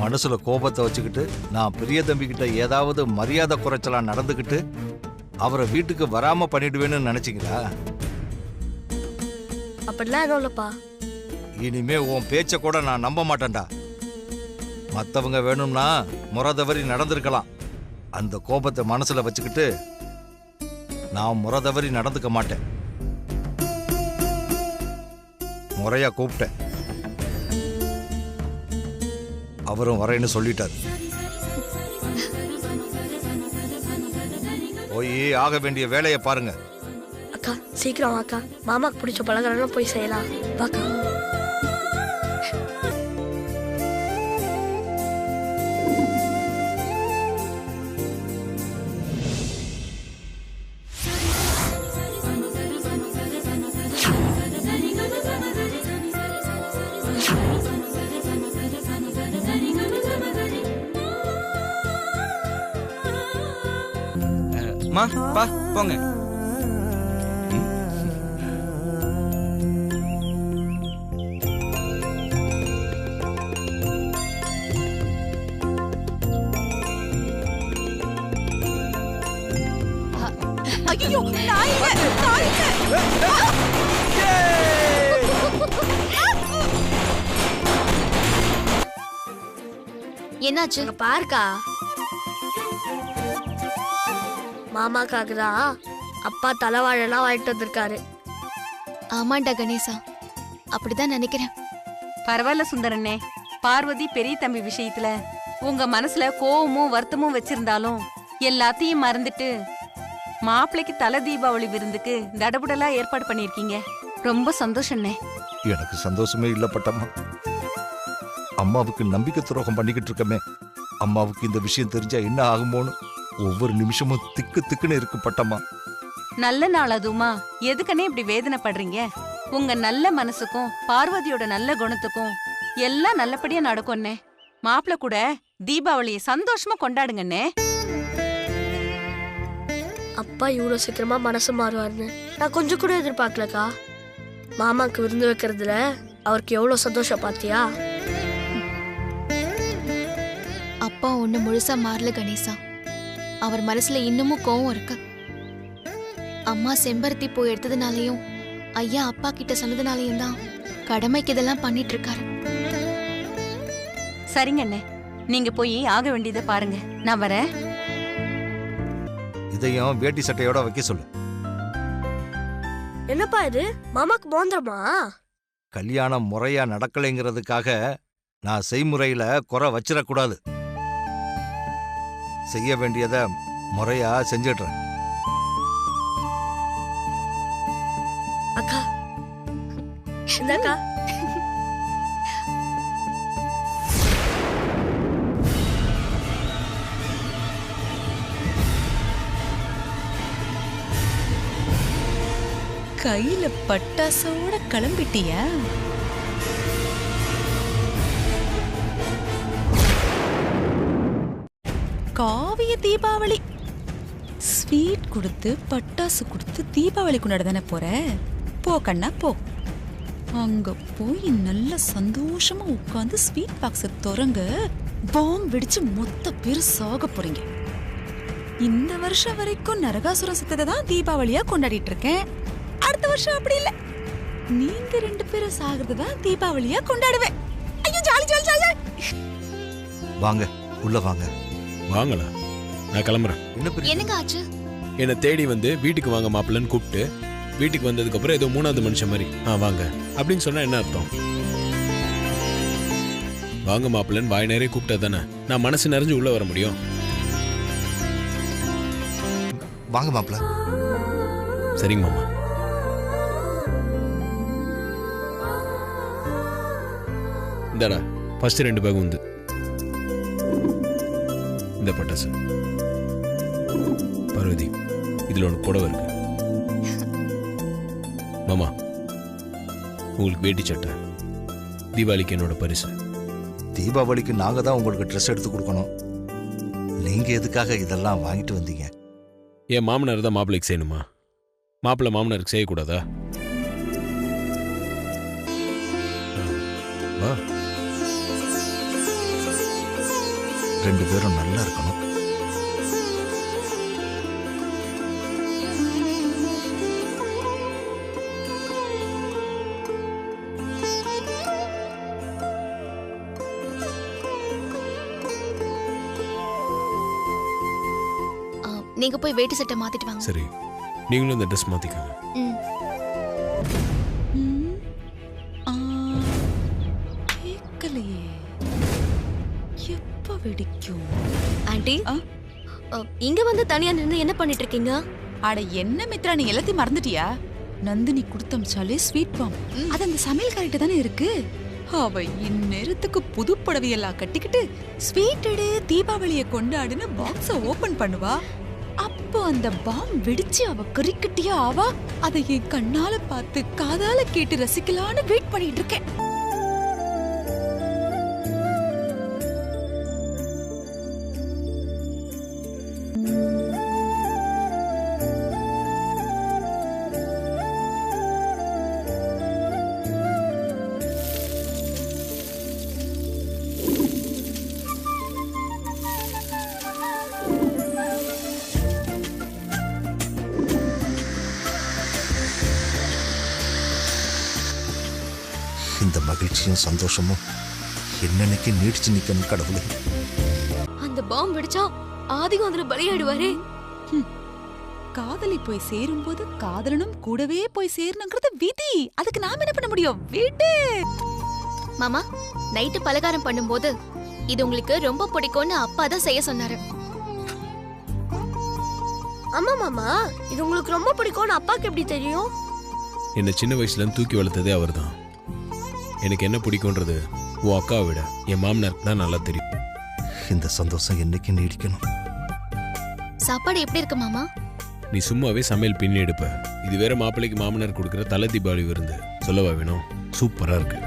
மனசுல கோபத்தை வச்சுக்கிட்டு நான் பெரிய தம்பி கிட்ட ஏதாவது மரியாதை குறைச்சலா நடந்துக்கிட்டு அவரை வீட்டுக்கு வராம பண்ணிடுவேன்னு நினைச்சீங்களா? அப்படிலாம் எதுவும் இல்லப்பா. இனிமே உன் பேச்ச கூட நான் நம்ப மாட்டேன்டா. மத்தவங்க வேணும்னா முறை தவறி நடந்திருக்கலாம். அந்த கோபத்தை மனசுல வச்சுக்கிட்டு நான் முறை தவறி நடந்துக்க மாட்டேன். முறையா கூப்பிட்டேன், அவரும் வரேன்னு சொல்லிட்டார். போய் ஆக வேண்டிய வேலையை பாருங்க. அக்கா சீக்கிரம் அக்கா, மாமாக்கு பிடிச்ச பலகாரம் போய் செய்யலாம். வாக்கா. மா பா போங்க. ஐயோ நான் என்னாச்சு பாருக்கா. மாமாக்காக தான் அப்பா தலைவாழெல்லாம் வாங்கிட்டு வந்திருக்காரு. ஆமாண்டா கணேசா, அப்படிதான் நினைக்கிறேன். பரவாயில்ல சுந்தரண்ணே, பார்வதி பெரிய தம்பி விஷயத்துல உங்க மனசுல கோவமும் வருத்தமும் வச்சிருந்தாலும் எல்லாத்தையும் மறந்துட்டு மாப்பிள்ளைக்கு தலை தீபாவளி விருந்துக்கு தடபுடலா ஏற்பாடு பண்ணிருக்கீங்க. ரொம்ப சந்தோஷம்ண்ணே. எனக்கு சந்தோஷமே இல்ல பட்டம்மா. அம்மாவுக்கு நம்பிக்கை துரோகம் பண்ணிக்கிட்டு இருக்கமே. அம்மாவுக்கு இந்த விஷயம் தெரிஞ்சா என்ன ஆகுமோன்னு ஒவ்வொரு நிமிஷமும் திக்கு திக்குன்னு இருக்கு பட்டம்மா. நல்ல நாள் அதுமா, எதுக்குன்னே இப்படி வேதனைப்படுறீங்க? உங்க நல்ல மனசுக்கும் பார்வதியோட நல்ல குணத்துக்கும் எல்லாம் நல்லபடியா நடக்கும்ண்ணே. மாப்பிள்ள கூட தீபாவளியை சந்தோஷமா கொண்டாடுங்கண்ணே. அப்பா இவ்வளவு சீக்கிரமா மனசு மாறுவாருன்னு நான் கொஞ்சம் கூட எதிர்பார்க்கலக்கா. மாமாக்கு விருந்து வைக்கிறதுல அவருக்கு எவ்வளவு சந்தோஷம் பாத்தியா? அப்பா ஒண்ணு முழுசா மாறல கணேசா. அவர் மனசுல இன்னமும் கோவம் இருக்கு. அம்மா செம்பருத்தி பூ எடுத்ததுனாலையும் ஐயா அப்பா கிட்ட சொன்னதுனாலையும் தான் கடமைக்கு இதெல்லாம் பண்ணிட்டு இருக்காரு. சரிங்க அண்ணே, நீங்க போய் ஆக வேண்டியதை பாருங்க. நான் வரேன். இதையும் வேட்டி சட்டையோட வைக்க சொல்லு. என்னப்பா இது, மாமாக்கு மோந்திரமா? கல்யாணம் முறையா நடக்கலைங்கிறதுக்காக நான் செய்முறையில குறை வச்சிடக்கூடாது. செய்ய வேண்டியதை முறையா செஞ்சிடுறேன். அக்கா இந்தக்கா. கையில பட்டாசோட கிளம்பிட்டியா? காவிய தீபாவளி ஸ்வீட் கொடுத்து பட்டாசு கொடுத்து தீபாவளி கொண்டாட தானே போற? போ கண்ணா போ. அங்க போய் நல்ல சந்தோஷமா உட்காந்து ஸ்வீட் பாக்ஸ திறங்க. பாம் வெடிச்சு மொத்த பேரு சாக போறீங்க. இந்த வருஷம் வரைக்கும் நரகாசுரம் சத்தத்தை தான் தீபாவளியா கொண்டாடிட்டு இருக்கேன். அடுத்த வருஷம் அப்படி இல்ல, நீங்க 2 பேரும் சாகிறத தான் தீபாவளியா கொண்டாடுவேன். ஐயோ ஜாலி ஜாலி ஜாலி. வாங்க உள்ள வாங்க. வாங்களா, நான் கிளம்புறேன். என்னங்க ஆச்சு? என்னை தேடி வந்து வீட்டுக்கு வாங்க மாப்பிள்ளன்னு கூப்பிட்டு வீட்டுக்கு வந்ததுக்கு அப்புறம் ஏதோ 3வது மனுஷன் மாதிரி வாங்க அப்படின்னு சொன்னா என்ன அர்த்தம்? வாங்க மாப்பிள்ளன்னு வாய் நேரே கூப்பிட்டா தானே நான் மனசு நிறைஞ்சு உள்ள வர முடியும். வாங்க மாப்பிள்ள. சரிங்க மாமா. இந்தாடா ஃபர்ஸ்ட் 2 பேக் வந்து இந்த பட்டாசு. பார்வதி, இதுல ஒன்று புடவை இருக்கு. மாமா, உங்களுக்கு வேட்டி சட்டை தீபாவளிக்கு என்னோட பரிசு. தீபாவளிக்கு நாங்க தான் உங்களுக்கு ட்ரெஸ் எடுத்து கொடுக்கணும். நீங்க எதுக்காக இதெல்லாம் வாங்கிட்டு வந்தீங்க? என் மாமனார் தான் மாப்பிள்ளைக்கு செய்யணுமா? மாப்பிள்ளை மாமனாருக்கு செய்யக்கூடாதா? வா. 2 பேரும் நல்லா இருக்கணும். நீங்க போய் வேட்டி சட்டை மாத்திட்டு வாங்க. சரி, நீங்களும் இந்த ட்ரெஸ் மாத்திக்கோங்க. ம். ம். ஆ, கேட்கலையே. எப்ப வெடிக்கும்? ஆண்டி ஆ? இங்க வந்து தனியா நின்று என்ன பண்ணிட்டு இருக்கீங்க? அட என்ன மித்ரா, நீ எல்லாத்தையும் மறந்துட்டியா? நந்தினி கொடுத்தமிச்சாலே ஸ்வீட் பாம். அது அந்த சமையல் கரெக்ட் தானே இருக்கு. அவ இந்நேரத்துக்கு புது புடவையெல்லாம் கட்டிக்கிட்டு ஸ்வீட்டடு தீபாவளியை கொண்டாடுன்னு பாக்ஸ ஓபன் பண்ணுவா. அப்போ அந்த பாம் வெடிச்சு அவ கறிக்கட்டியா ஆவா. அதை என் கண்ணால பார்த்து காதால கேட்டு ரசிக்கலான்னு வெயிட் பண்ணிட்டு இருக்கேன். இந்த மகிழ்ச்சியும் சந்தோஷமும் என்னன்னைக்கு நீடிச்சு நிக்கணும் கடவுளே. அந்த பாம் வெடிச்சா ஆதிகம் அதுல பலியாடுவாரே. காதலி போய் சேரும்போது காதலனும் கூடவே போய் சேரணுங்கிறது விதி. அதுக்கு நாம என்ன பண்ண முடியும்? வீட்டு மாமா, நைட்டு பலகாரம் பண்ணும்போது இது உங்களுக்கு ரொம்ப பிடிக்கும்னு அப்பா தான் செய்ய சொன்னாரு. ஆமா மாமா, இது உங்களுக்கு ரொம்ப பிடிக்கும்னு அப்பாக்கு எப்படி தெரியும்? என்னை சின்ன வயசுல தூக்கி வளர்த்ததே அவர் தான். எனக்கு என்ன பிடிக்கும்ன்றது உன் அக்காவை விட என் மாமனாருக்கு தான் நல்லா தெரியும். இந்த சந்தோஷம் என்னைக்கு நீடிக்கணும். சாப்பாடு எப்படி இருக்கு மாமா? நீ சும்மாவே சமையல் பின்னி எடுப்ப. இது வேற மாப்பிள்ளைக்கு மாமனார் கொடுக்குற தலை தீபாவளி விருந்து. சொல்லவா வேணும்? சூப்பரா இருக்கு.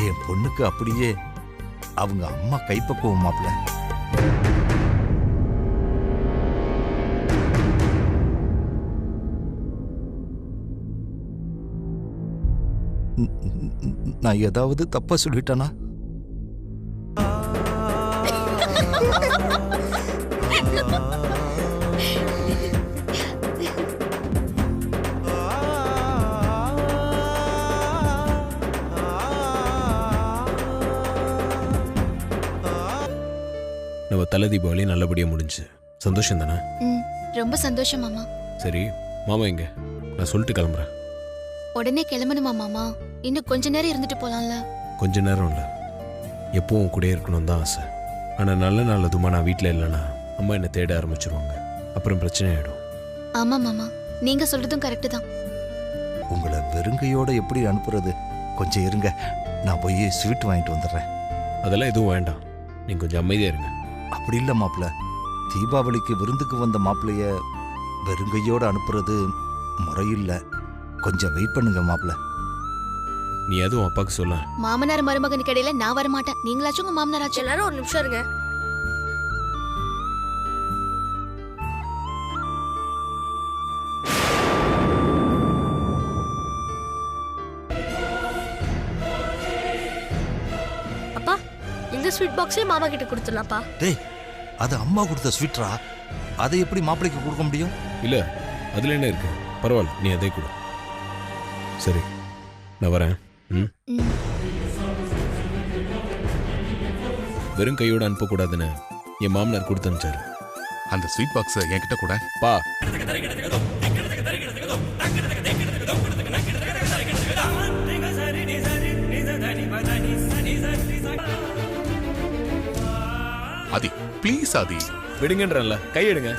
என் பொண்ணுக்கு அப்படியே அவங்க அம்மா கைப்பக்குவம் மாப்பிள்ள. நான் ஏதாவது தப்பா சொல்லிட்டேனா? நம்ம தலை தீபாவளி நல்லபடியா முடிஞ்சு சந்தோஷம் தானே? ம், ரொம்ப சந்தோஷம் மாமா. சரி, மாமா எங்க? நான் சொல்லிட்டு கிளம்புறேன். உடனே கிளம்பணுமா மாமா? இன்னும் கொஞ்ச நேரம் இருந்துட்டு போலாம்ல? கொஞ்ச நேரம் இல்லை, எப்பவும் கூட இருக்கணும் தான் ஆசை. ஆனால் நல்ல நாள் அதுமா நான் வீட்டில் இல்லைன்னா அம்மா என்னை தேட ஆரம்பிச்சிருவாங்க. அப்புறம் பிரச்சனை ஆயிடும். ஆமா மாமா, நீங்க சொல்றதும் கரெக்ட் தான். உங்களை வெறுங்கையோட எப்படி அனுப்புறது? கொஞ்சம் இருங்க, நான் போய் ஸ்வீட் வாங்கிட்டு வந்துடுறேன். அதெல்லாம் எதுவும் வேண்டாம், நீங்கள் கொஞ்சம் அமைதியாக இருங்க. அப்படி இல்லை மாப்பிள்ள, தீபாவளிக்கு விருந்துக்கு வந்த மாப்பிள்ளைய வெறுங்கையோட அனுப்புறது முறையில்லை. கொஞ்சம் வெயிட் பண்ணுங்க மாப்பிள்ள. நீ எதுவும் அப்பாவுக்கு சொல்ல. மாமனார் மருமகனுக்கு இடையில நான் வரமாட்டேன். நீங்களாச்சும் உங்க மாமனாராச்சும். எல்லாரும் ஒரு நிமிஷம் இருங்க. அப்பா, இந்த ஸ்வீட் பாக்ஸே மாமா கிட்ட கொடுத்துடலாம்ப்பா. டேய், அது அம்மா கொடுத்த ஸ்வீட்ரா, அதை எப்படி மாப்பிள்ளைக்கு கொடுக்க முடியும்? இல்லை, அதில் என்ன இருக்கு? பரவாயில்ல, நீ அதே கொடு. சரி, நான் வரேன். ம், ம். வெறும் கையோடு அனுப்பக்கூடாதுன்னு என் மாமனார் கொடுத்து அனுப்பிச்சாரு. அந்த ஸ்வீட் பாக்ஸ் என்கிட்ட கூட. பா, ஆதி ப்ளீஸ் ஆதி. விடுங்கன்றல, கையெடுங்க.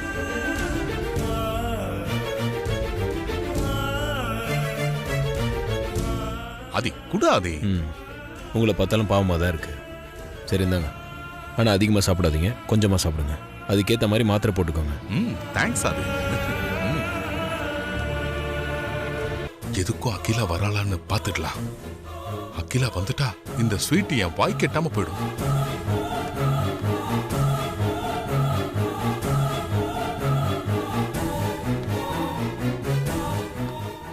ஆதி குடு ஆதி. ம், உங்களை பார்த்தாலும் பாவமாக தான் இருக்கு. சரி, இந்தாங்க. ஆனால் அதிகமாக சாப்பிடாதீங்க, கொஞ்சமாக சாப்பிடுங்க. அதுக்கேற்ற மாதிரி மாத்திரை போட்டுக்கோங்க. தேங்க்ஸ் ஆதி. எதுக்கும் அகிலா வராளான்னு பார்த்துக்கலாம். அகிலா வந்துட்டா இந்த ஸ்வீட் என் வாய் கெட்டாம போயிடும்.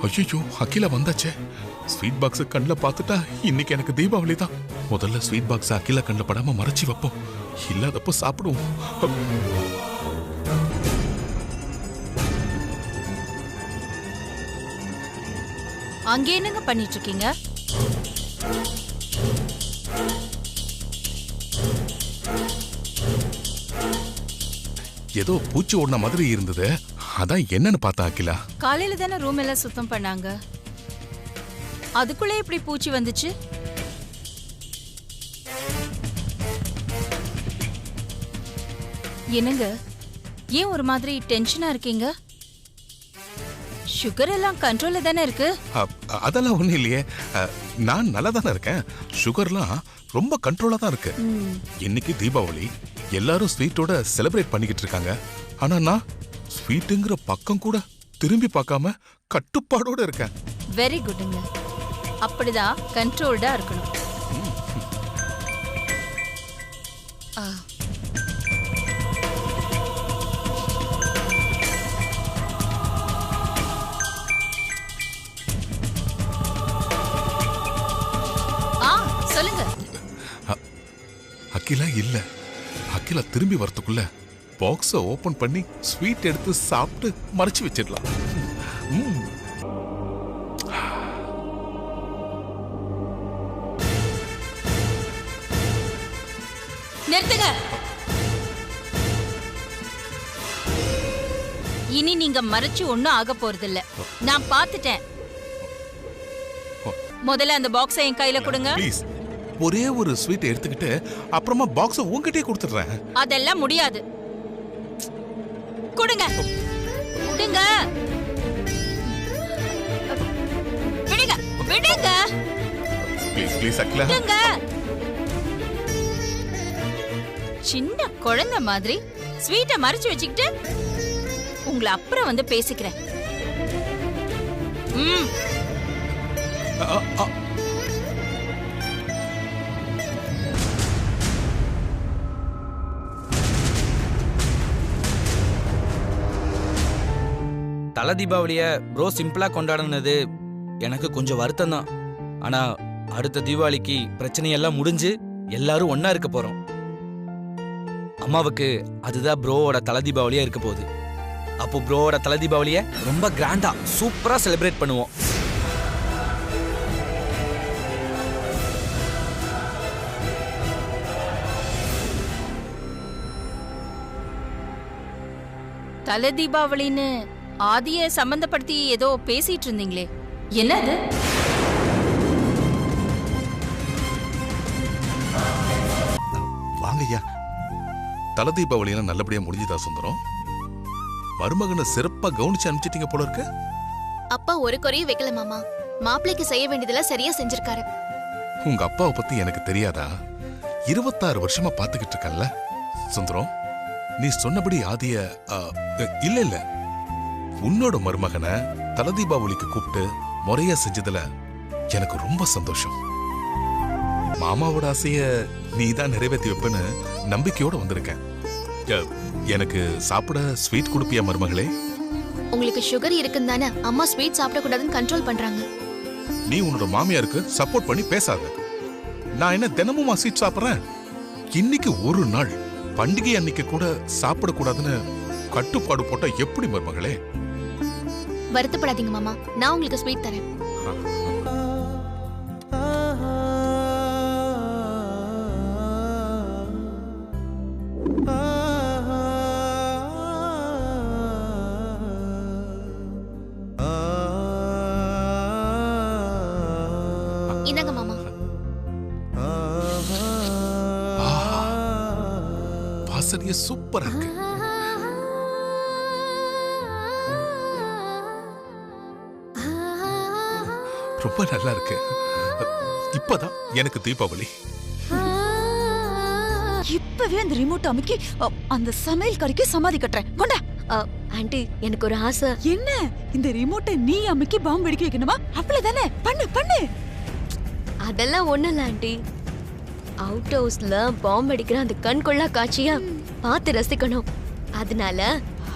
ஐயோ, அகிலா வந்தாச்சே. ஸ்வீட் பாக்ஸ் கண்ணில் பார்த்துட்டா இன்னைக்கு எனக்கு தீபாவளி தான். முதல்ல ஸ்வீட் பாக்ஸ் அகிலா கண்ணில் படாம மறைச்சி வைப்போம், இல்லாதப்போ சாப்பிடுவோம். அங்கே என்னங்க பண்ணிட்டு இருக்கீங்க? ஏதோ பூச்சி ஓடின மாதிரி இருந்தது, அதான் என்னன்னு பார்த்தா அகிலா. காலையில தானே ரூம் எல்லாம் சுத்தம் பண்ணாங்க, அதுக்குள்ளே இப்படி பூச்சி வந்துச்சு? என்னங்க ஏன் ஒரு மாதிரி டென்ஷனா இருக்கீங்க? சுகர் எல்லாம் கண்ட்ரோல்ல தானே இருக்கு. அதெல்லாம் ஒண்ணும் இல்லையே, நான் நல்லா தானே இருக்கேன். சுகர்லாம் ரொம்ப கண்ட்ரோலா தான் இருக்கு. இன்னைக்கு தீபாவளி, எல்லாரும் ஸ்வீட்டோட செலிப்ரேட் பண்ணிக்கிட்டு இருக்காங்க. ஆனா நான் ஸ்வீட்டுங்கிற பக்கம் கூட திரும்பி பார்க்காம கட்டுப்பாடோட இருக்கேன். வெரி குட்ங்க, அப்படிதான் கண்ட்ரோல்டா இருக்கணும். சொல்லுங்க. அகிலா இல்ல, அகிலா திரும்பி வரதுக்குள்ள பாக்ஸ ஓபன் பண்ணி ஸ்வீட் எடுத்து சாப்பிட்டு மறைச்சு வச்சிடலாம். நிறுத்துங்க. இனி நீங்க மறைச்சு ஒண்ணும் ஆக போறதில்ல, நான் பார்த்துட்டேன். முதல்ல அந்த பாக்ஸை என் கையில கொடுங்க. ப்ளீஸ், ஒரே ஒரு ஸ்வீட் எடுத்துக்கிட்டு அப்புறமா பாக்ஸ உங்ககிட்டயே கொடுத்துறேன். அதெல்லாம் முடியாது. கொடுங்க கொடுங்க. விடுங்க விடுங்க. Please please Akila. விடுங்க. சின்ன குழந்தை மாதிரி ஸ்வீட்டை மறைச்சு வச்சுக்கிட்டு உங்களை அப்புறம் வந்து பேசிக்கிறேன். தல தீபாவளிய ப்ரோ சிம்பிளா கொண்டாடினது எனக்கு கொஞ்சம் வருத்தம் தான். ஆனா அடுத்த தீபாவளிக்கு பிரச்சனையெல்லாம் முடிஞ்சு எல்லாரும் ஒன்னா இருக்க போறோம். அம்மாவுக்கு அதுதான் ப்ரோவோட தல தீபாவளியா இருக்க போகுது. அப்போ ப்ரோவோட தல தீபாவளிய ரொம்ப கிராண்டா சூப்பரா செலிப்ரேட் பண்ணுவோம். தல தீபாவளின்னு ஆதிய சம்பந்தப்படுத்தி ஏதோ பேசிட்டு இருந்தீங்களே, என்னது? வாங்கய்யா. தல தீபாவளி எல்லாம் நல்லபடியா முடிஞ்சுதா சுந்தரம்? மருமகனை சிறப்பா கவனிச்சு அனுப்பிச்சிட்டீங்க போல இருக்கு. அப்பா ஒரு குறையும் வைக்கல மாமா. மாப்பிள்ளைக்கு செய்ய வேண்டியதெல்லாம் சரியா செஞ்சிருக்காரு. உங்க அப்பாவை பத்தி எனக்கு தெரியாதா? 26 வருஷமா பாத்துக்கிட்டு இருக்கல சுந்தரம். நீ சொன்னபடி ஆதிய இல்ல இல்ல உன்னோட மருமகனை தல தீபாவளிக்கு கூப்பிட்டு முறையா செஞ்சதுல எனக்கு ரொம்ப சந்தோஷம். மாமாவோட ஆசைய நீ தான் நிறைவேற்றி வைப்பேன்னு நம்பிக்கையோட வந்திருக்கேன். எனக்கு சாப்பிட ஸ்வீட் கொடுப்பியா மருமகளே? உங்களுக்கு சுகர் இருக்குன்னு தானே அம்மா ஸ்வீட் சாப்பிடக்கூடாதுன்னு கண்ட்ரோல் பண்றாங்க. நீ உன்னோட மாமியாருக்கு சப்போர்ட் பண்ணி பேசாத. நான் என்ன தினமும் ஸ்வீட் சாப்பிட்றேன்? இன்னைக்கு ஒரு நாள் பண்டிகை அன்னைக்கு கூட சாப்பிடக்கூடாதுன்னு கட்டுப்பாடு போட்டா எப்படி மருமகளே? வருத்தப்படாதீங்க மாமா, நான் உங்களுக்கு ஸ்வீட் தரேன். இந்தாங்க மாமா. வாசனையே சூப்பரா இருக்கு. ரொம்ப நல்லா இருக்கு. இப்பதான் எனக்கு தீபாவளி. இப்பவே அந்த ரிமோட் அமுக்கி அந்த சமையல் கறிக்கு சமாதி கட்டுறேன். கொண்டா. ஆண்டி, எனக்கு ஒரு ஆசை. என்ன, இந்த ரிமோட்டை நீ அமுக்கி பாம்பு வெடிக்க வைக்கணுமா? அவ்வளவுதானே, பண்ணு பண்ணு. அதெல்லாம் ஒண்ணு இல்ல ஆண்டி. அவுட் ஹவுஸ்ல பாம்பு அடிக்கிற அந்த கண்கொள்ளா காட்சியா பார்த்து ரசிக்கணும். அதனால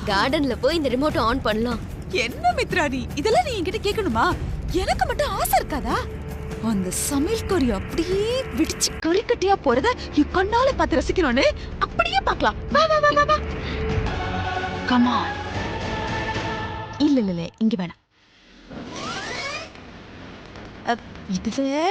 கார்டன்ல போய் இந்த ரிமோட்டை ஆன் பண்ணலாம். என்ன மித்ராணி, இதெல்லாம் நீ என்கிட்ட கேட்கணுமா? எனக்கு மட்டும் ஆசை இருக்காதா? அந்த சமையல்காரி அப்படியே விடிச்சு கறிக்கட்டியா போறத என் கண்ணால பார்த்து ரசிக்கணும்னு அப்படியே பார்க்கலாம். வா வா வா வா வா. கமா. இல்ல இல்ல இல்ல இங்க வேணாம். இதுவே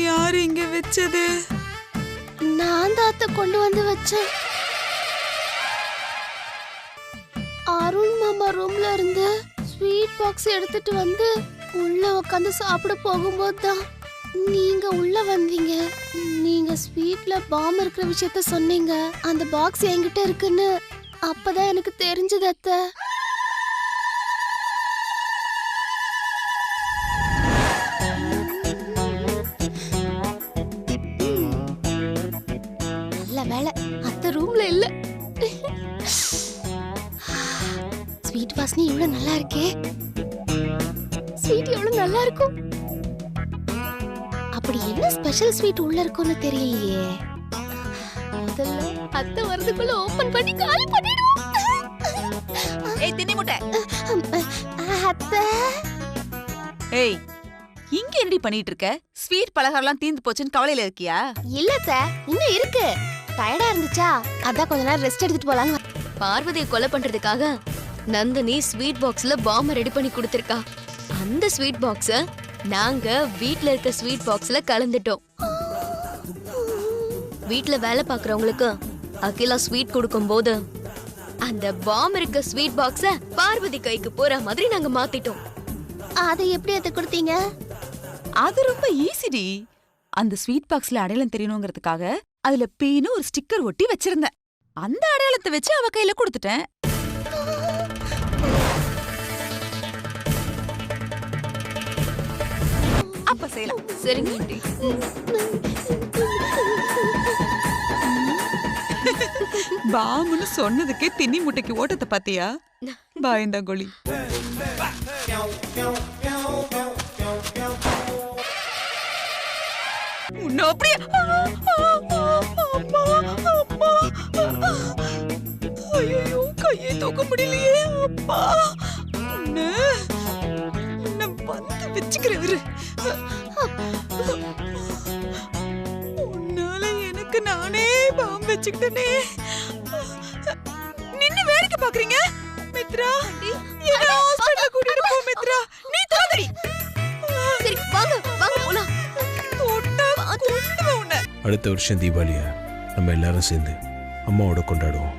யாரு இங்க வச்சது? நான் தான் அத்தை கொண்டு வந்து வச்சேன். அருண் மாமா ரூம்ல இருந்து ஸ்வீட் பாக்ஸ் எடுத்துட்டு வந்து உள்ள உட்காந்து சாப்பிட போகும்போது தான் நீங்க உள்ள வந்தீங்க. நீங்க ஸ்வீட்ல பாம் இருக்கிற விஷயத்த சொன்னீங்க. அந்த பாக்ஸ் என்கிட்ட இருக்குன்னு அப்பதான் எனக்கு தெரிஞ்சது அத்தை. வேலை அத்தை ரூம்ல இல்ல. ஸ்வீட் வாசனை எவ்வளவு நல்லா இருக்கே. ஸ்வீட் எவ்வளவு நல்லா இருக்கும். அப்படி என்ன ஸ்பெஷல் ஸ்வீட் உள்ள இருக்கும்னு தெரியலையே. முதல்ல அத்தை வரதுக்குள்ள ஓபன் பண்ணி காலி பண்ணிடுவோம். ஏய் தின்னி முட்டை. அத்தை. ஏய் இங்க என்னடி பண்ணிட்டு இருக்க? ஸ்வீட் பலகாரம்லாம் தீந்து போச்சுன்னு கவலையில இருக்கியா? இல்ல அத்தை இன்னும் இருக்கு. டயர்டா இருந்துச்சா அதான் கொஞ்ச நேரம் ரெஸ்ட் எடுத்துட்டு போலான்னு. பார்வதியை கொலை பண்றதுக்காக நந்தினி ஸ்வீட் பாக்ஸ்ல பாம்ப ரெடி பண்ணி கொடுத்திருக்கா. அந்த ஸ்வீட் பாக்ஸ நாங்க வீட்ல இருக்க ஸ்வீட் பாக்ஸ்ல கலந்துட்டோம். வீட்ல வேலை பாக்குறவங்களுக்கு அகிலா ஸ்வீட் கொடுக்கும்போது அந்த பாம் இருக்க ஸ்வீட் பாக்ஸ பார்வதி கைக்கு போற மாதிரி நாங்க மாத்திட்டோம். அதை எப்படி அத்தை கொடுத்தீங்க? அது ரொம்ப ஈஸிடி. அந்த ஸ்வீட் பாக்ஸ்ல அடையாளம் தெரியணுங்கிறதுக்காக அதுல பீனு ஒரு ஸ்டிக்கர் ஒட்டி வச்சிருந்தேன். அந்த அடையாளத்தை வச்சு அவ கையில கொடுத்துட்டேன். அப்ப செய்யலாம். சரிங்க ஆண்டி. பாமுன்னு சொன்னதுக்கே தின்னி முட்டைக்கு ஓட்டத்தை பாத்தியா? பாயந்தா கோழி. உன்னை அப்படியே ஐயோ கையை தூக்க முடியலையே. அப்பா உன்னை வந்து வச்சுக்கிறவரு. உன்னால எனக்கு நானே பாம்பு வச்சுக்கிட்டனே. நின்னு வேடிக்கை பாக்குறீங்க மித்ரா? என்ன ஹாஸ்பிடல் கூட்டிட்டு போ மித்ரா. நீ தோதடி. சரி வாங்க வாங்க போலாம். அடுத்த வருஷம் தீபாவளியை நம்ம எல்லாரும் சேர்ந்து அம்மாவோட கொண்டாடுவோம்.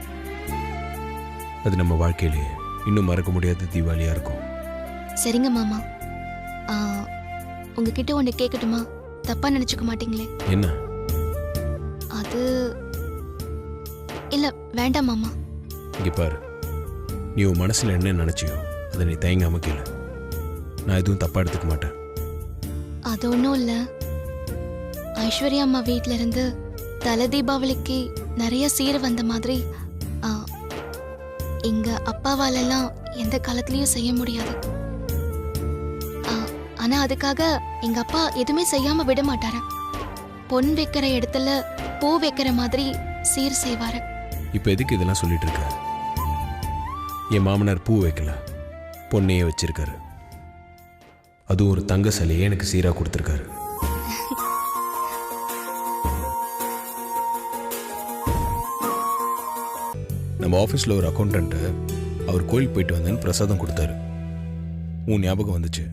அது நம்ம வாழ்க்கையிலேயே இன்னும் மறக்க முடியாத தீபாவளியா இருக்கும். சரிங்க மாமா. உங்ககிட்ட ஒண்ணு கேட்கட்டுமா? தப்பா நினைச்சுக்க மாட்டீங்களே? என்ன? அது இல்ல வேண்டாம் மாமா. இங்க பாரு, நீ உன் மனசுல என்ன நினைச்சியோ அதை நீ தயங்காம கேளு. நான் எதுவும் தப்பா எடுத்துக்க மாட்டேன். அது ஒன்றும் இல்லை. ஐஸ்வர்யா அம்மா வீட்டில இருந்து தலை தீபாவளிக்கு நிறைய சீர் வந்த மாதிரி எங்க அப்பாவாலெல்லாம் எந்த காலத்துலயும் செய்ய முடியாது. ஆனா அதுக்காக எங்க அப்பா எதுவுமே செய்யாம விட மாட்டாரு. பொன் வைக்கிற இடத்துல பூ வைக்கிற மாதிரி சீர் செய்வாரு. இப்ப எதுக்கு இதெல்லாம் சொல்லிட்டு இருக்க? என் மாமனார் பூ வைக்கல, பொண்ணையே வச்சிருக்காரு. அதுவும் ஒரு தங்க சிலையே எனக்கு சீரா கொடுத்துருக்காரு. நம்ம ஆஃபீஸில் ஒரு அக்கௌண்டன்ட்டு அவர் கோயில் போயிட்டு வந்தேன்னு பிரசாதம் கொடுத்தாரு. உன் ஞாபகம் வந்துச்சு.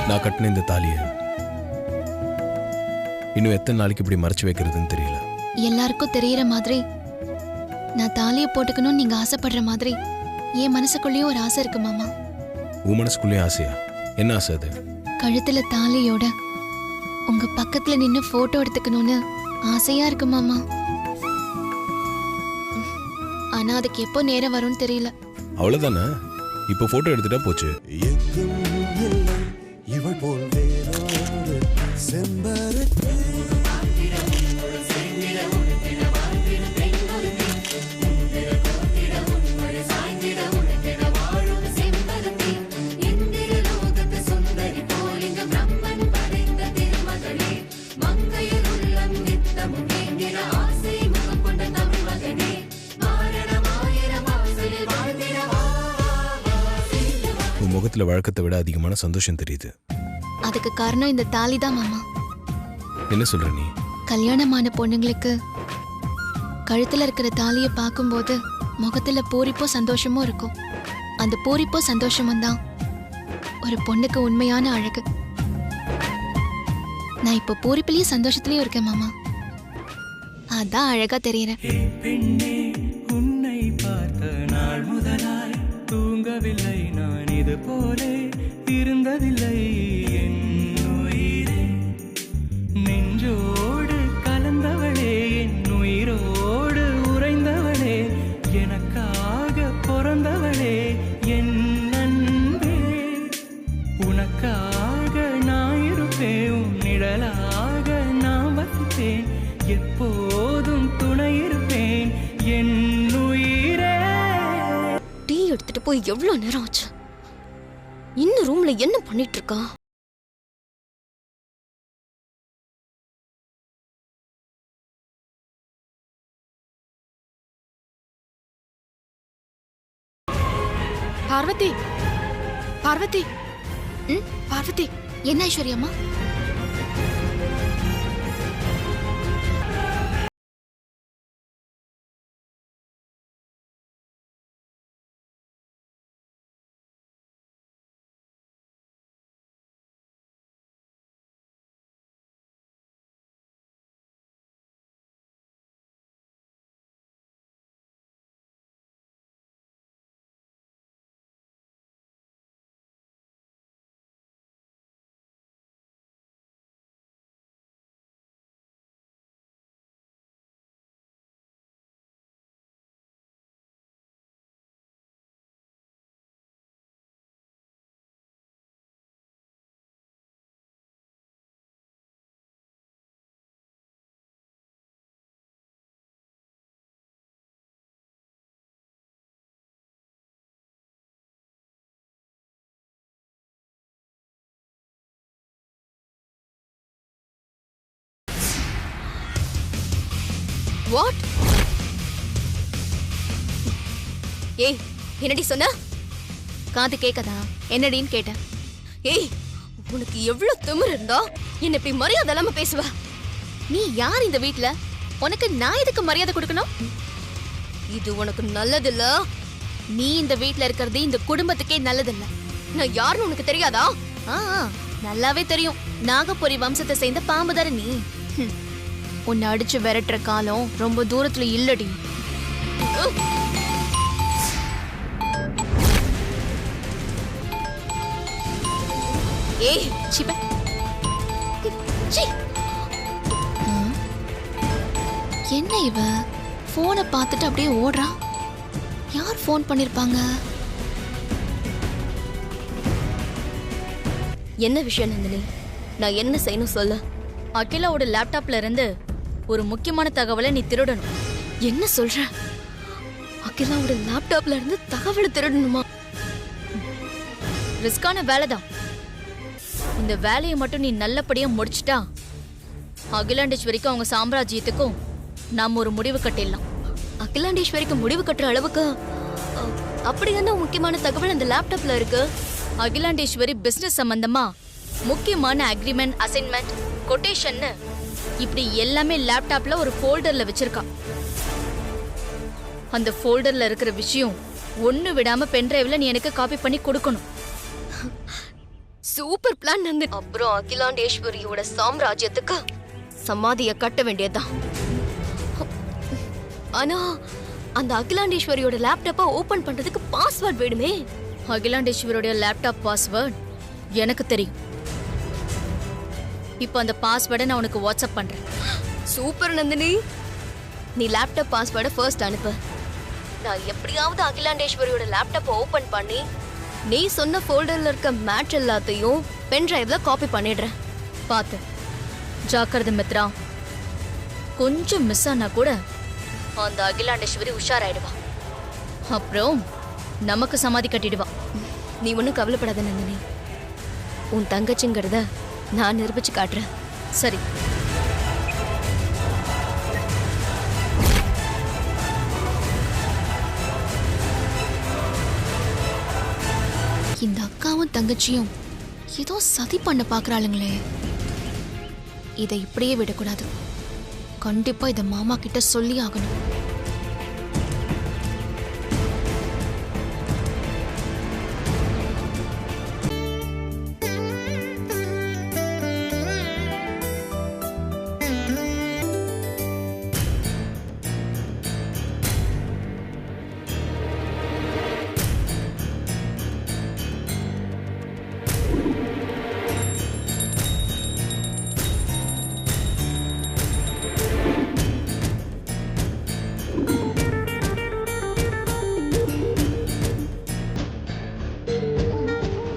நான் கட்டின இந்த தாலியை இன்னும் எத்தனை நாளைக்கு இப்படி மறைச்சு வைக்கிறதுன்னு தெரியல. எல்லாருக்கும் தெரியற மாதிரி நான் தாலியை போட்டுக்கணும்னு நீங்க ஆசைப்படுற மாதிரி என் மனசுக்குள்ளேயும் ஒரு ஆசை இருக்கு மாமா. உன் மனசுக்குள்ளேயே ஆசையா? என்ன ஆசை அது? கழுத்துல தாலியோட உங்க பக்கத்துல நின்னு போட்டோ எடுத்துக்கணும்னு ஆசையா இருக்கு மாமா. ஆனா அதுக்கு எப்போ நேரம் வரும்னு தெரியல. அவ்வளவுதானே, இப்போ போட்டோ எடுத்துட்டா போச்சு. இவள் போல் வேறொரு செம்பருத்தி உன் முகத்துல வழக்கத்தை விட அதிகமான சந்தோஷம் தெரியுது. அதுக்கு காரணம் இந்த தாலி தான் மாமா. என்ன சொல்ற நீ? கல்யாணமான பொண்ணுங்களுக்கு கழுத்துல இருக்கிற தாலியை பார்க்கும்போது முகத்துல பூரிப்போ சந்தோஷமும் இருக்கும். அந்த பூரிப்போ சந்தோஷமும் தான் ஒரு பொண்ணுக்கு உண்மையான அழகு. நான் இப்ப பூரிப்பிலையும் சந்தோஷத்திலயும் இருக்கேன் மாமா. அதான் அழகா தெரியறேன். பெண்ணே, உன்னை பார்த்த நாள் முதலாய் தூங்கவில்லை நான், இது போலே இருந்ததில்லை என் உயிரே. நெஞ்சோடு கலந்தவளே, என் உயிரோடு உறைந்தவளே, எனக்காக பிறந்தவளே என் அன்பே. உனக்காக நான் இருப்பேன், உன் நிழலாக நான் வசிப்பேன், எப்போதும் துணை இருப்பேன் என் உயிரே. டீ எடுத்துட்டு போய் எவ்வளவு நேரம் ஆச்சு? இன்னும் ரூம்ல என்ன பண்ணிட்டு இருக்கா? பார்வதி, பார்வதி, பார்வதி, என்ன ஐஸ்வர்யம்மா? வாட்? ஏய், என்னடி சொன்ன? காது கேட்கதா? என்னடின்னு கேட்டேன். ஏய், உனக்கு எவ்வளவு திமிரு இருந்தா என்ன இப்படி மரியாதை இல்லாம பேசுவ? நீ யார் இந்த வீட்ல? உனக்கு நான் எதுக்கு மரியாதை கொடுக்கணும்? இது உனக்கு நல்லதில்ல. நீ இந்த வீட்ல இருக்கிறது இந்த குடும்பத்துக்கே நல்லதில்ல. நான் யாருன்னு உனக்கு தெரியாதா? ஆ, நல்லாவே தெரியும். நாகபுரி வம்சத்தை சேர்ந்த பாம்பு தானே நீ. உன்னை அடிச்சு விரட்டுற காலம் ரொம்ப தூரத்துல இல்லடி. ஏய், சிப்ப. சீ. என்ன இவ போனை பார்த்துட்டு அப்படியே ஓடுறா? யார் போன் பண்ணிருப்பாங்க? என்ன விஷயம் நந்தினி? நான் என்ன செய்யணும் சொல்லு. அகிலாவோட லேப்டாப்ல இருந்து ஒரு முக்கியமான தகவலை நீ திருடணும். என்ன சொல்ற? அகிலாவோட லேப்டாப்ல இருந்து தகவல் திருடணுமா? ரிஸ்கான வேலைதான். இந்த வேலையை மட்டும் நீ நல்லபடியா முடிச்சிட்டா அகிலாண்டேஸ்வரிக்கும் அவங்க சாம்ராஜ்யத்துக்கும் நாம ஒரு முடிவு கட்டிடலாம். அகிலாண்டேஸ்வரிக்கு முடிவு கட்டுற அளவுக்கு அப்படி என்ன முக்கியமான தகவல் அந்த லேப்டாப்ல இருக்கு? அகிலாண்டேஸ்வரி பிசினஸ் சம்பந்தமா முக்கியமான அக்ரிமெண்ட், அசைன்மெண்ட், கொட்டேஷன் இப்படி எல்லாமே லேப்டாப்ல ஒரு ஃபோல்டர்ல வச்சிருக்கா. அந்த ஃபோல்டர்ல இருக்கிற விஷயம் ஒண்ணு விடாம பென்டிரைவ்ல நீ எனக்கு காப்பி பண்ணி கொடுக்கணும். Super plan Nandini. அப்புறம் அகிலாண்டேஸ்வரியோட சாம்ராஜ்யத்துக்கு சமாதிய கட்ட வேண்டியதுதான். ஆனா அந்த அகிலாண்டேஸ்வரியோட லேப்டாப்பை ஓபன் பண்றதுக்கு பாஸ்வேர்ட் வேணுமே. அகிலாண்டேஸ்வரோட லேப்டாப் பாஸ்வேர்ட் எனக்கு தெரியும். இப்போ அந்த பாஸ்வேர்டை நான் உனக்கு வாட்ஸ்அப் பண்றேன். சூப்பர் நந்தினி. நீ லேப்டாப் பாஸ்வேர்டை ஃபர்ஸ்ட் அனுப்பு. நான் எப்படியாவது அகிலாண்டேஸ்வரியோட லேப்டாப்பை ஓபன் பண்ணி நீ சொன்ன ஃபோல்டர்ல இருக்க மேட்ச் எல்லாத்தையும் பென் டிரைவ்ல காப்பி பண்ணிடுறேன். பார்த்து ஜாக்கிரதை மித்ரா. கொஞ்சம் மிஸ் ஆனா கூட அந்த அகிலாண்டேஸ்வரி உஷாராயிடுவா. அப்புறம் நமக்கு சமாதி கட்டிடுவா. நீ ஒன்றும் கவலைப்படாத நந்தினி. உன் தங்கச்சிங்கிறத நான் நிரூபிச்சு காட்டுறேன். சரி. இந்த அக்காவும் தங்கச்சியும் ஏதோ சதி பண்ண பாக்குறாளுங்களே. இதை இப்படியே விடக்கூடாது. கண்டிப்பா இதை மாமா கிட்ட சொல்லி ஆகணும்.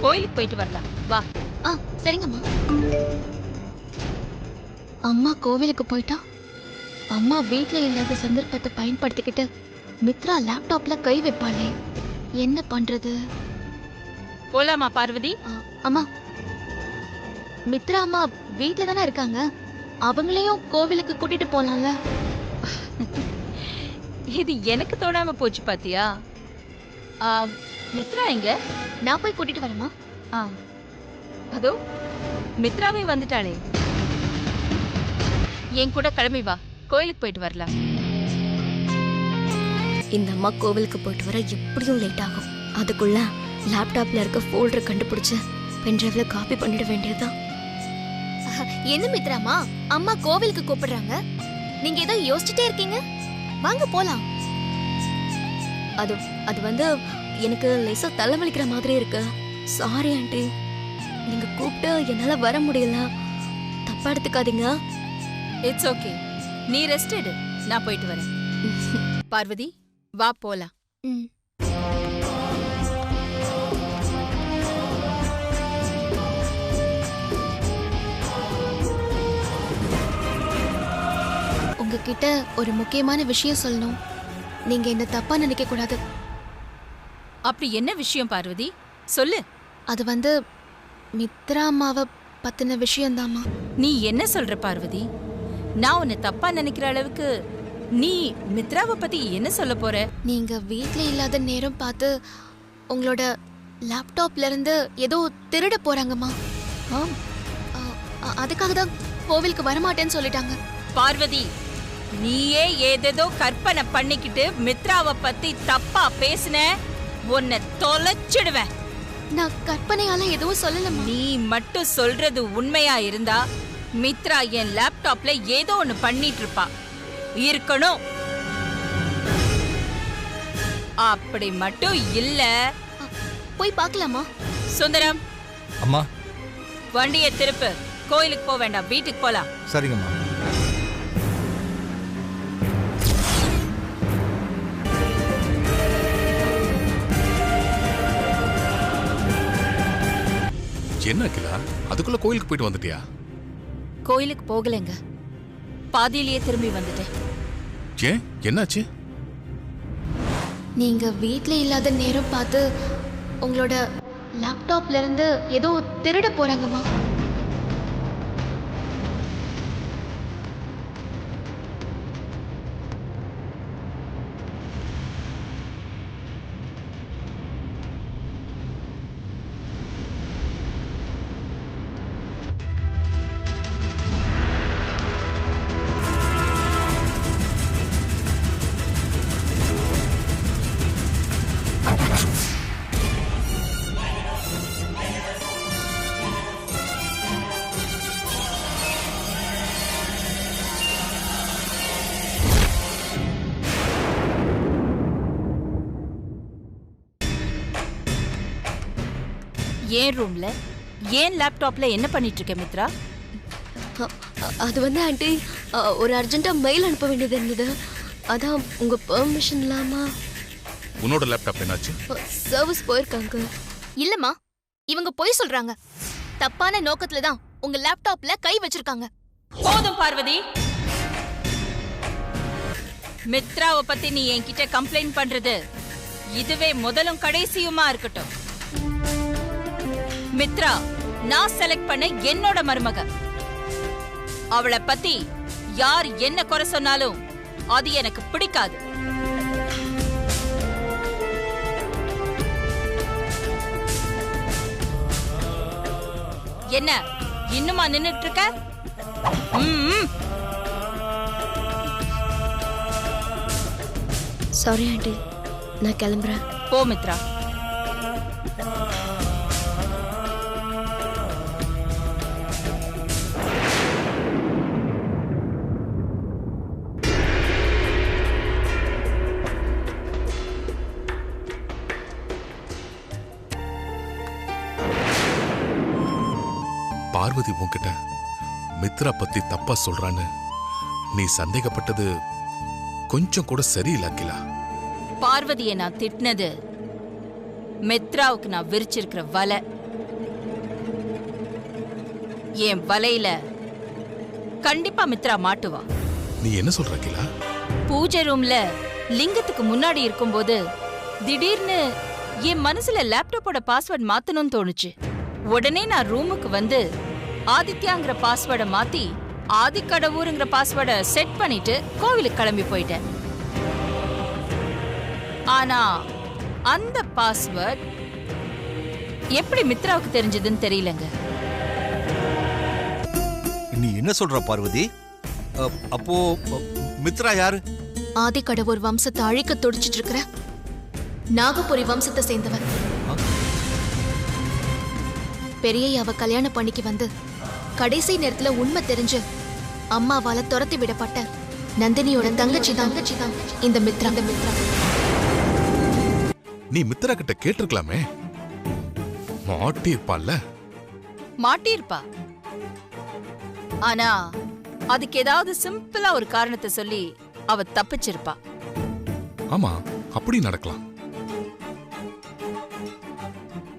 கோயிலுக்கு போயிட்டு வரலாம் வா. சரிங்கம்மா. அம்மா கோவிலுக்கு போயிட்டா அம்மா வீட்ல இல்லாத சந்தர்ப்பத்தை பயன்படுத்திக்கிட்டு மித்ரா லேப்டாப்ல கை வைப்பாளே, என்ன பண்றது? போலாமா பார்வதி? அம்மா, மித்ரா அம்மா வீட்ல தானே இருக்காங்க, அவங்களையும் கோவிலுக்கு கூட்டிட்டு போலாம்ல? இது எனக்கு தோணாம போச்சு பாத்தியா. மித்ரா எங்க? நான் போய் கூட்டிட்டு வரேம்மா. அதோ மித்ராவே வந்துட்டாளே. என் கூட கிளம்பி வா, கோயிலுக்கு போயிட்டு வரலாம். இந்த அம்மா கோவிலுக்கு போயிட்டு வர எப்படியும் லேட் ஆகும். அதுக்குள்ள லேப்டாப்ல இருக்க ஃபோல்டரை கண்டுபிடிச்சு பென்டிரைவ்ல காப்பி பண்ணிட வேண்டியதுதான். என்ன மித்ராமா, அம்மா கோவிலுக்கு கூப்பிடுறாங்க, நீங்க ஏதோ யோசிச்சுட்டே இருக்கீங்க? வாங்க போலாம். அது அது வந்து எனக்கு லேசா தலைவலிக்கிற மாதிரி இருக்கு. சாரி ஆண்டி, நீங்க கூப்பிட்டு என்னால வர முடியல, தப்பா எடுத்துக்காதீங்க. இட்ஸ் ஓகே, நீ ரெஸ்ட் எடு, நான் போயிட்டு வரேன். பார்வதி வா போலாம். உங்ககிட்ட ஒரு முக்கியமான விஷயம் சொல்லணும். நீங்க என்ன தப்பா நினைக்க கூடாது. அப்படி என்ன விஷயம் பார்வதி, சொல்லு. அது வந்து மித்ரா அம்மாவை பத்தின விஷயம்தாம்மா. நீ என்ன சொல்ற பார்வதி? நான் உன்னை தப்பா நினைக்கிற அளவுக்கு நீ மித்ராவை பத்தி என்ன சொல்ல போற? நீங்க வீட்ல இல்லாத நேரம் பார்த்து உங்களோட லேப்டாப்ல இருந்து ஏதோ திருட போறாங்கம்மா. அதுக்காக தான் கோவிலுக்கு வரமாட்டேன்னு சொல்லிட்டாங்க. பார்வதி, நீயே ஏதேதோ கற்பனை பண்ணிக்கிட்டு மித்ராவை பத்தி தப்பா பேசுன, உன்னை தொலைச்சிடுவேன். நான் கற்பனையால எதுவும் சொல்லலம்மா. நீ மட்டும் சொல்றது உண்மையா இருந்தா மித்ரா என் லேப்டாப்ல ஏதோ ஒன்னு பண்ணிட்டு இருப்பா இருக்கணும். அப்படி மட்டும் இல்ல. போய் பார்க்கலாமா? சுந்தரம், அம்மா வண்டியை திருப்பு. கோயிலுக்கு போக வேண்டாம், வீட்டுக்கு போலாம். சரிங்கம்மா. என்ன அகிலா, அதுக்குள்ள கோயிலுக்கு போயிட்டு வந்துட்டியா? கோயிலுக்கு போகலைங்க, பாதியிலேயே திரும்பி வந்துட்டேன். ஏன், என்னாச்சு? நீங்க வீட்ல இல்லாத நேரம் பார்த்து உங்களோட லேப்டாப்ல இருந்து ஏதோ திருட போறாங்கம்மா. ஏன் ரூம்ல ஏன் லேப்டாப்ல என்ன பண்ணிட்டு இருக்க மித்ரா? அது வந்து ஆண்டி, ஒரு அர்ஜென்ட்டா மெயில் அனுப்ப வேண்டியது இருந்தது. அதான் உங்க பெர்மிஷன் இல்லாமா உன்னோட லேப்டாப் என்னாச்சு? சர்வீஸ் போயிருக்காங்க. இல்லம்மா, இவங்க பொய் சொல்றாங்க. தப்பான நோக்கத்துல தான் உங்க லேப்டாப்ல கை வச்சிருக்காங்க. போதும் பார்வதி. மித்ராவை பத்தி நீ என்கிட்ட கம்ப்ளைண்ட் பண்றது இதுவே முதலும் கடைசியுமா இருக்கட்டும். மித்ரா நான் செலக்ட் பண்ண என்னோட மருமக. அவளை பத்தி யார் என்ன குறை சொன்னாலும் அது எனக்கு பிடிக்காது. என்ன இன்னுமா நின்னுட்டு இருக்க? சாரி ஆண்டி, நான் கிளம்புறேன். போ மித்ரா. பார்வதி உன்கிட்ட மித்ரா பத்தி தப்பா சொல்றான்னு நீ சந்தேகப்பட்டது கொஞ்சம் கூட சரியில்லை அகிலா. பார்வதியை நான் திட்டினது மித்ராவுக்கு நான் விரிச்சிருக்கிற வலை. என் வலையில கண்டிப்பா மித்ரா மாட்டுவா. நீ என்ன சொல்ற அகிலா? பூஜை ரூம்ல லிங்கத்துக்கு முன்னாடி இருக்கும்போது திடீர்னு என் மனசுல லேப்டாப்போட பாஸ்வேர்ட் மாத்தணும்னு தோணுச்சு. உடனே நான் ரூமுக்கு வந்து ஆதித்யாங்கிற பாஸ்வேர்டை மாத்தி ஆதிக்கடவுருங்கிற பாஸ்வேர்டை செட் பண்ணிட்டு கோவிலுக்கு கிளம்பி போயிட்டேன். ஆனா அந்த பாஸ்வேர்ட் எப்படி மித்ராவுக்கு தெரிஞ்சதுன்னு தெரியலங்க. நீ என்ன சொல்ற பார்வதி? அப்போ மித்ரா யாரு? ஆதிக்கடவுர் வம்சத்தை அழிக்க துடிச்சிட்டு இருக்கிற நாகபுரி வம்சத்தை சேர்ந்தவன். பெரியய்யாவை கல்யாணம் பண்ணிக்கு வந்து கடைசி நேரத்துல உண்மை தெரிஞ்சு அம்மாவால துரத்தி விடப்பட்ட நந்தினியோட தங்கச்சி தான் இந்த மித்ரா. நீ மித்ரா கிட்ட கேட்டிருக்கலாமே, மாட்டிருப்பான்ல. மாட்டிருப்பா. ஆனா அதுக்கு ஏதாவது சிம்பிளா ஒரு காரணத்தை சொல்லி அவ தப்பிச்சிருப்பா. ஆமா, அப்படி நடக்கலாம்.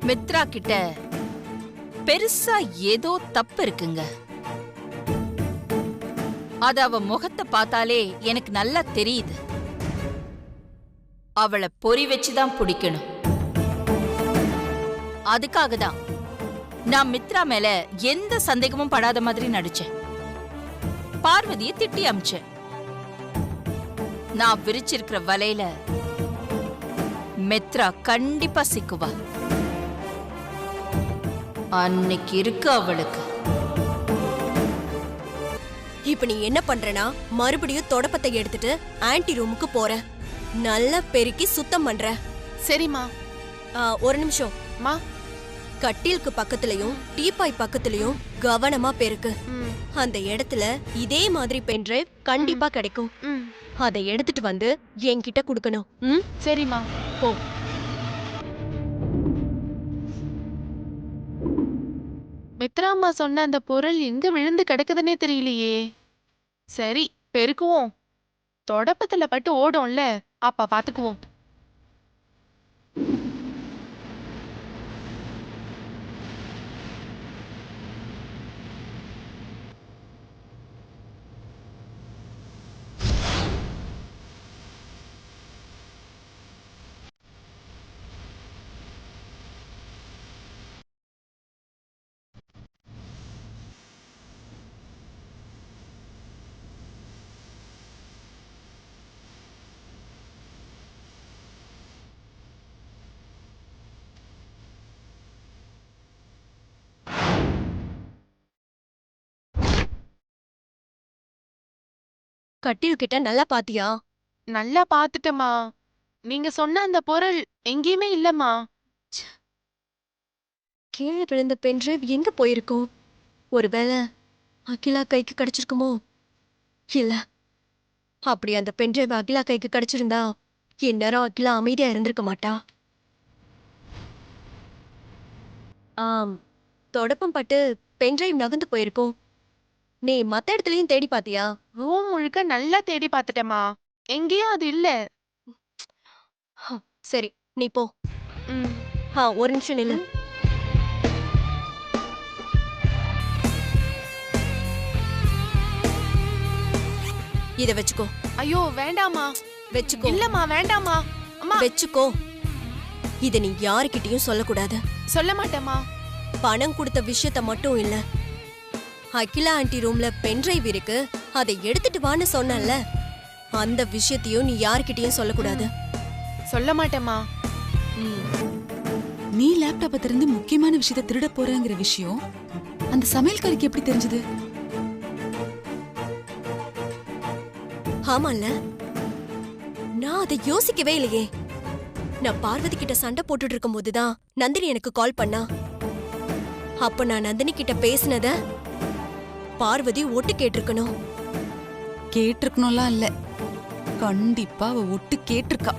மித்ரா கிட்ட பெருசா ஏதோ தப்பு இருக்குங்க. அது அவ முகத்தை பார்த்தாலே எனக்கு நல்லா தெரியுது. அவளை பொறி வச்சுதான் பிடிக்கணும். அதுக்காக தான் நான் மித்ரா மேல எந்த சந்தேகமும் படாத மாதிரி நடிச்சேன். பார்வதியை திட்டி அமிச்சேன். நான் விரிச்சிருக்கிற வலையில மித்ரா கண்டிப்பா சிக்குவா. அன்னைக்கு இருக்கு அவளுக்கு. இப்ப நீ என்ன பண்றனா, மறுபடியும் தொடப்பத்தை எடுத்துட்டு ஆன்டி ரூமுக்கு போற. நல்லா பெருக்கி சுத்தம் பண்ற. சரிம்மா. ஒரு நிமிஷம் மா. கட்டிலுக்கு பக்கத்துலயும் டீபாய் பக்கத்துலயும் கவனமா பெருக்கு. அந்த இடத்துல இதே மாதிரி பென்ட்ரைவ் கண்டிப்பா கிடைக்கும். அதை எடுத்துட்டு வந்து என்கிட்ட குடுக்கணும். சரிம்மா. போ. மித்ராம்மா சொன்ன அந்த பொருள் எங்க விழுந்து கிடக்குதுன்னே தெரியலையே. சரி, பெருக்குவோம். தொடப்பத்துல பட்டு ஓடும்ல, அப்ப பாத்துக்குவோம். கட்டில் கிட்ட நல்லா பாத்தியா? நல்லா பாத்துட்டமா. நீங்க சொன்ன அந்த பொருள் எங்கேயுமே இல்லம்மா. கீழே விழுந்த பென்ட்ரைவ் எங்க போயிருக்கும்? ஒருவேளை அகிலா கைக்கு கிடைச்சிருக்குமோ? இல்ல, அப்படி அந்த பென்ட்ரைவ் அகிலா கைக்கு கிடைச்சிருந்தா இந்நேரம் அகிலா அமைதியா இருந்திருக்க மாட்டா. தொடப்பம் பட்டு பென்டிரைவ் நகர்ந்து போயிருக்கும். நீ மத்த இடத்துலயும் தேடி பாத்தியா? ரூம் முழுக்க நல்லா தேடி பார்த்துட்டேம்மா, எங்கேயும் அது இல்ல. சரி, நீ போ. ஒரு நிமிஷம் நில்லு. இத வச்சுக்கோ. ஐயோ வேண்டாமா. வச்சுக்கோ. இல்லம்மா வேண்டாமா. அம்மா வச்சுக்கோ. இத நீ யாருக்கிட்டயும் சொல்லக்கூடாது. சொல்ல மாட்டேம்மா. பணம் கொடுத்த விஷயத்த மட்டும் இல்ல, அகிலா ஆண்டி ரூம்ல பென்டிரைவ் இருக்கு, அதை எடுத்துட்டு வான்னு சொன்னல, அந்த விஷயத்தையும் நீ யார்கிட்டயும் சொல்லக்கூடாது. சொல்ல மாட்டேம்மா. நீ லேப்டாப்பை திறந்து முக்கியமான விஷயத்தை திருட போறேங்கிற விஷயம் அந்த சமையல்காரிக்கு எப்படி தெரிஞ்சது? ஆமால, நான் அதை யோசிக்கவே இல்லையே. நான் பார்வதி கிட்ட சண்டை போட்டுட்டு இருக்கும் போதுதான் நந்தினி எனக்கு கால் பண்ணா. அப்ப நான் நந்தினி கிட்ட பேசினத பார்வதி ஒட்டு கேட்டிருக்கணும். கேட்டிருக்கணும்லாம் இல்ல, கண்டிப்பா அவ ஒட்டு கேட்டிருக்கா.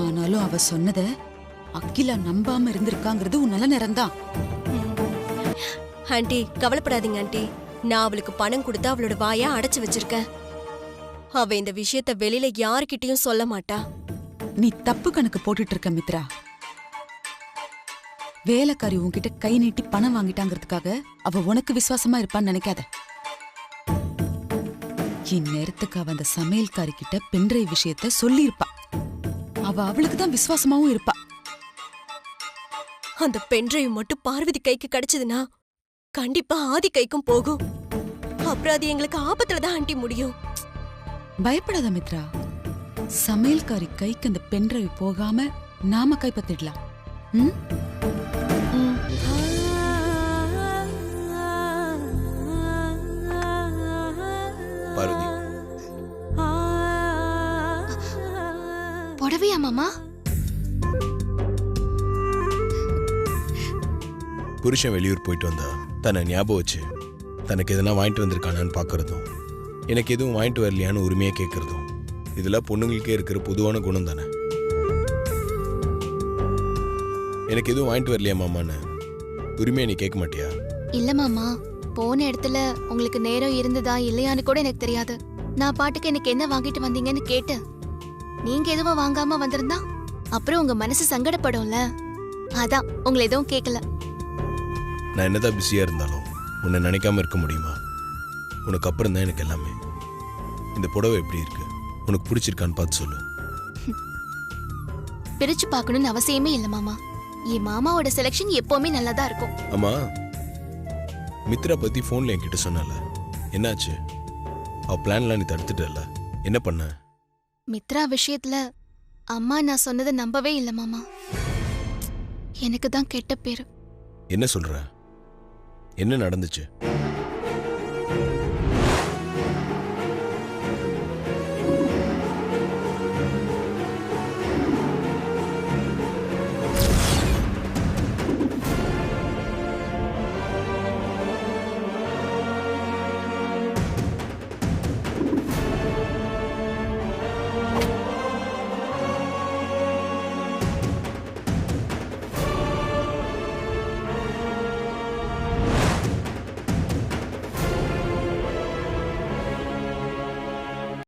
ஆனாலும் அவ சொன்னத அகிலா நம்பாம இருந்திருக்காங்கிறது உன் நல்ல நேரம்தான். ஆண்டி கவலைப்படாதீங்க ஆண்டி, நான் அவளுக்கு பணம் கொடுத்து அவளோட வாயா அடைச்சு வச்சிருக்கேன். அவ இந்த விஷயத்த வெளியில யாருக்கிட்டயும் சொல்ல மாட்டா. நீ தப்பு கணக்கு போட்டுட்டு இருக்க மித்ரா. வேலைக்காரி உன்கிட்ட கை நீட்டி பணம் வாங்கிட்டாங்கிறதுக்காக அவ உனக்கு விசுவாசமா இருப்பான்னு நினைக்காத. இந்நேரத்துக்கு அவ அந்த சமையல்காரி கிட்ட பென்டிரைவ் விஷயத்த சொல்லி இருப்பா. அவ அவளுக்கு தான் விசுவாசமாவும் இருப்பா. அந்த பென்டிரைவ் மட்டும் பார்வதி கைக்கு கிடைச்சதுன்னா கண்டிப்பா ஆதி கைக்கும் போகும். அப்புறம் அது எங்களுக்கு ஆபத்துல தான் ஆண்டி முடியும். பயப்படாத மித்ரா, சமையல்காரி கைக்கு அந்த பென்டிரைவ் போகாம நாம கைப்பற்றிடலாம். பார்வதி, புடவையா மாமா? புருஷன் வெளியூர் போயிட்டு வந்தா தன்னை ஞாபகம் வச்சு தனக்கு எதனா வாங்கிட்டு வந்திருக்கானான்னு பார்க்கறதும், எனக்கு எதுவும் வாங்கிட்டு வரலையான்னு உரிமையாக கேட்கறதும், இதெல்லாம் பொண்ணுங்களுக்கே இருக்கிற பொதுவான குணம் தானே. எனக்கு எதுவும் வாங்கிட்டு வரலையா மாமான்னு உரிமையை நீ கேட்க மாட்டியா? இல்ல மாமா, போன இடத்துல உங்களுக்கு நேரம் இருந்ததா இல்லையான்னு கூட எனக்கு தெரியாது. நான் பாட்டுக்கு எனக்கு என்ன வாங்கிட்டு வந்தீங்கன்னு கேட்டேன். நீங்க எதுவும் வாங்காம வந்திருந்தா அப்புறம் உங்க மனசு சங்கடப்படும்ல, அதான் உங்களை எதுவும் கேட்கல. நான் என்னதான் பிஸியாக இருந்தாலும் உன்னை நினைக்காம இருக்க முடியுமா? உனக்கு அப்புறம் தான் எனக்கு எல்லாமே. இந்த புடவை எப்படி இருக்கு, உனக்கு பிடிச்சிருக்கான்னு பார்த்து சொல்லு. பிரிச்சு பார்க்கணும்னு அவசியமே இல்ல மாமா. என் மாமாவோட செலெக்ஷன் எப்பவுமே நல்லதா இருக்கும். ஆமா, மித்ரா பத்தி ஃபோன்ல என்கிட்ட சொன்னல, என்னாச்சு? அவ பிளான்லாம் நீ தடுத்துட்டல, என்ன பண்ண? மித்ரா விஷயத்துல அம்மா நான் சொன்னதை நம்பவே இல்ல மாமா. எனக்கு தான் கெட்ட பேரு. என்ன சொல்ற? என்ன நடந்துச்சு?